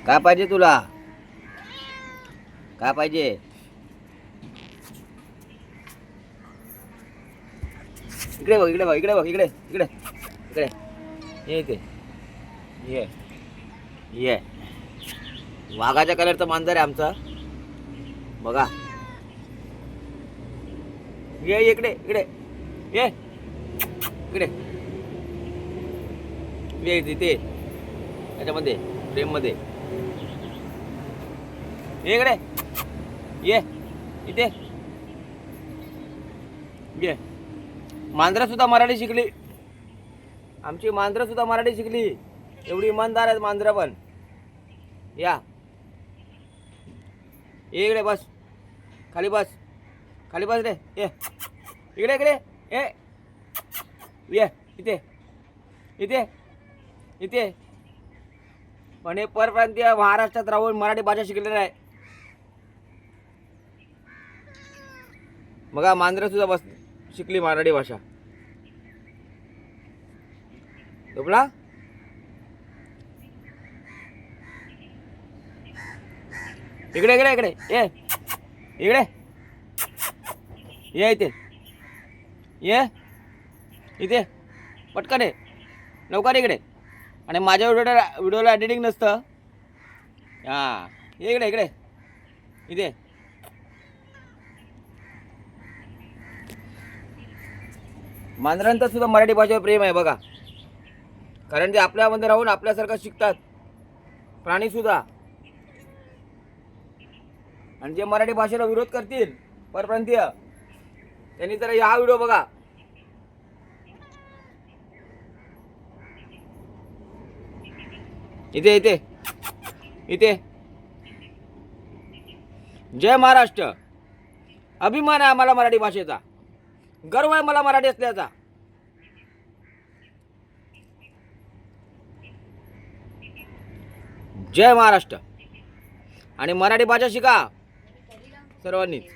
काय पाहिजे तुला? काय पाहिजे? इकडे बघ, इकडे बघ, इकडे बघ, इकडे इकडे इकडे ये इथे ये ये. वाघाच्या कलरचं मांजर आहे आमचं. बघा, ये इकडे इकडे ये इकडे ये इथे याच्यामध्ये फ्रेम मध्ये ये इकडे ये इथे ये. मांजरं सुद्धा मराठी शिकली. आमची मांजरं सुद्धा मराठी शिकली. एवढी इमानदार आहेत मांजरं पण. या ये इकडे बस, खाली बस, खाली बस रे. ये इकडे इकडे ये इथे इथे इथे. पण हे परप्रांतीय महाराष्ट्रात राहून मराठी भाषा शिकलेलं आहे. बघा, मांजरं सुद्धा बस शिकली मराठी भाषा. झोपला? इकडे इकडे इकडे ये इकडे ये इथे ये इथे पटकन ये लवकर इकडे. आणि माझ्या व्हिडिओला एडिटिंग नसतं. हां ये इकडे इकडे इथे. मांजरांचं सुद्धा मराठी भाषेवर प्रेम आहे बघा. कारण ते आपल्यामध्ये राहून आपल्यासारखं शिकतात प्राणी सुद्धा. आणि जे मराठी भाषेला विरोध करतील परप्रांतीय, त्यांनी तर हा व्हिडिओ बघा. इथे इथे इथे. जय महाराष्ट्र. अभिमान आहे आम्हाला मराठी भाषेचा. गर्व आहे मला मराठी असल्याचा. जय महाराष्ट्र. आणि मराठी भाषा शिका सर्वांनीच.